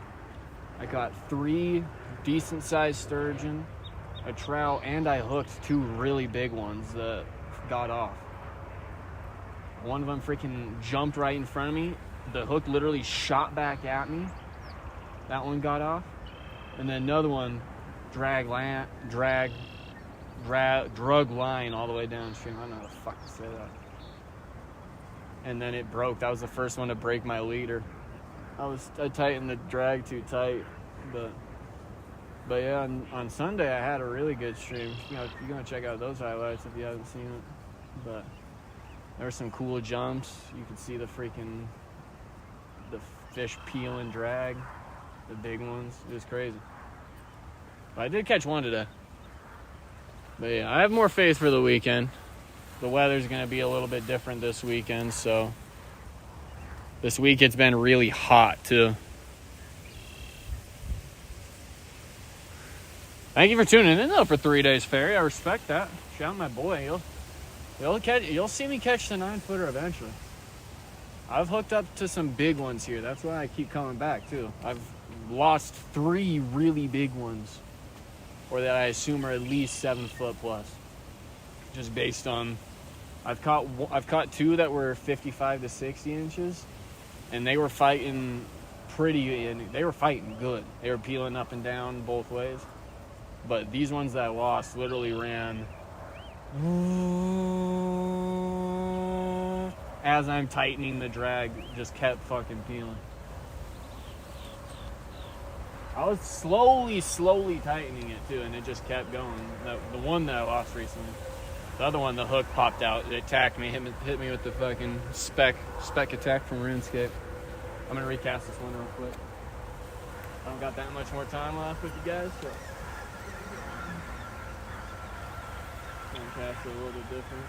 I caught 3 decent-sized sturgeon, a trout, and I hooked 2 really big ones that got off. One of them freaking jumped right in front of me. The hook literally shot back at me. That one got off. And then another one drug line all the way downstream. I don't know how the fuck to say that. And then it broke. That was the first one to break my leader. I tightened the drag too tight, but yeah, on Sunday I had a really good stream. You know, you're gonna check out those highlights if you haven't seen it. But there were some cool jumps. You could see the fish peel and drag, the big ones. It was crazy. But I did catch one today. But yeah, I have more faith for the weekend. The weather's gonna be a little bit different this weekend, so this week it's been really hot too. Thank you for tuning in though for 3 days, Ferry. I respect that. Shout out my boy. You'll see me catch the 9-footer eventually. I've hooked up to some big ones here. That's why I keep coming back too. I've lost 3 really big ones, or that I assume are at least 7 foot plus. Just based on, I've caught 2 that were 55 to 60 inches, and they were fighting they were fighting good. They were peeling up and down both ways. But these ones that I lost literally ran as I'm tightening the drag, just kept fucking peeling. I was slowly tightening it too, and it just kept going. The one that I lost recently. The other one, the hook popped out. It attacked me, hit me with the fucking spec attack from RuneScape. I'm gonna recast this one real quick. I don't got that much more time left with you guys, so I'm gonna cast it a little bit different.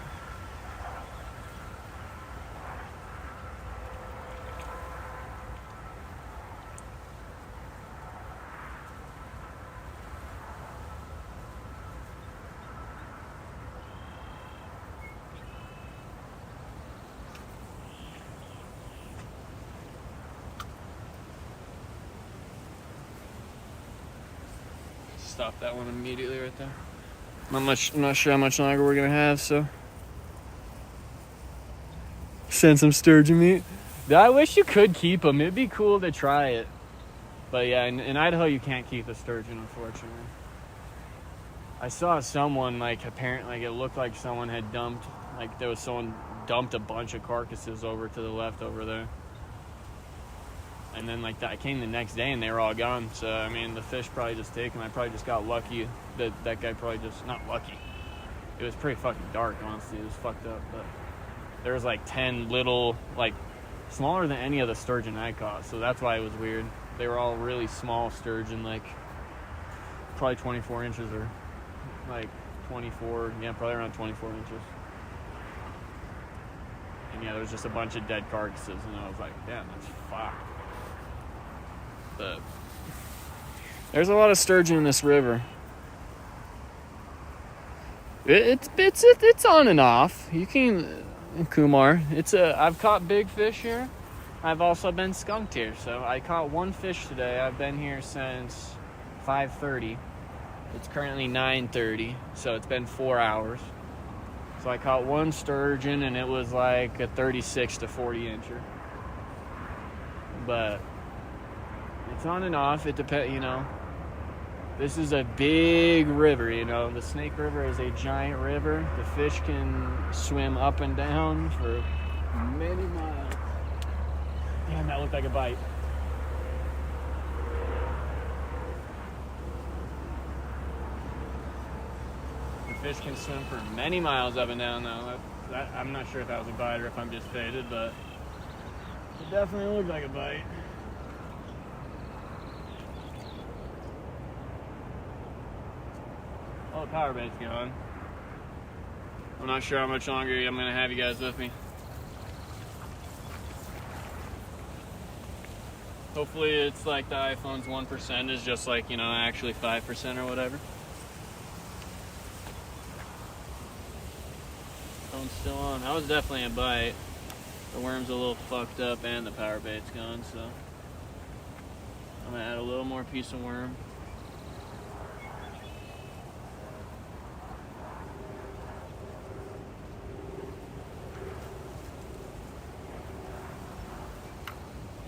Stop that one immediately right there. I'm not sure how much longer we're gonna have, so send some sturgeon meat. I wish you could keep them. It'd be cool to try it, but yeah, in Idaho you can't keep a sturgeon, unfortunately. I saw someone apparently it looked like someone had dumped a bunch of carcasses over to the left over there. And then I came the next day and they were all gone. So I mean, the fish probably just taken. I probably just got lucky. That guy probably just not lucky. It was pretty fucking dark, honestly. It was fucked up. But there was 10 little, smaller than any of the sturgeon I caught. So that's why it was weird. They were all really small sturgeon, probably 24 inches or 24. Yeah, probably around 24 inches. And yeah, there was just a bunch of dead carcasses, and I was like, damn, that's fucked. But there's a lot of sturgeon in this river. It's on and off. You can, Kumar. I've caught big fish here. I've also been skunked here. So I caught 1 fish today. I've been here since 5:30. It's currently 9:30, so it's been 4 hours. So I caught 1 sturgeon, and it was a 36 to 40 incher. But it's on and off. It depends, This is a big river, The Snake River is a giant river. The fish can swim up and down for many miles. Damn, that looked like a bite. The fish can swim for many miles up and down, though. I'm not sure if that was a bite or if I'm just faded, but it definitely looked like a bite. Oh, the power bait's gone. I'm not sure how much longer I'm gonna have you guys with me. Hopefully it's like the iPhone's 1% is just like, you know, actually 5% or whatever. Phone's still on. That was definitely a bite. The worm's a little fucked up and the power bait's gone, so I'm gonna add a little more piece of worm.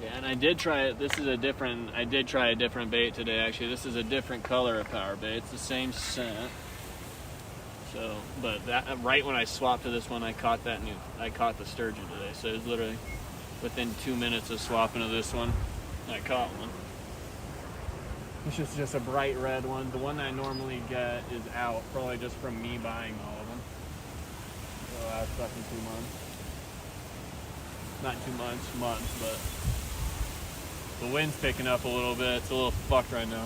Yeah, and I did try it. I did try a different bait today, actually. This is a different color of power bait. It's the same scent. So, but that right when I swapped to this one, I caught the sturgeon today. So it was literally within 2 minutes of swapping to this one, I caught one. This is just a bright red one. The one that I normally get is out, probably just from me buying all of them. So that's fucking 2 months. Not 2 months, months, but the wind's picking up a little bit. It's a little fucked right now.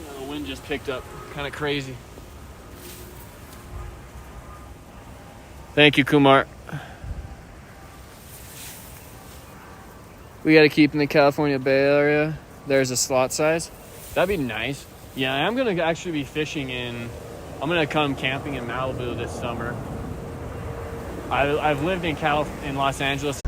Yeah, the wind just picked up, kind of crazy. Thank you, Kumar. We got to keep in the California Bay Area. There's a slot size. That'd be nice. Yeah, I'm going to actually be fishing I'm going to come camping in Malibu this summer. I've lived in Los Angeles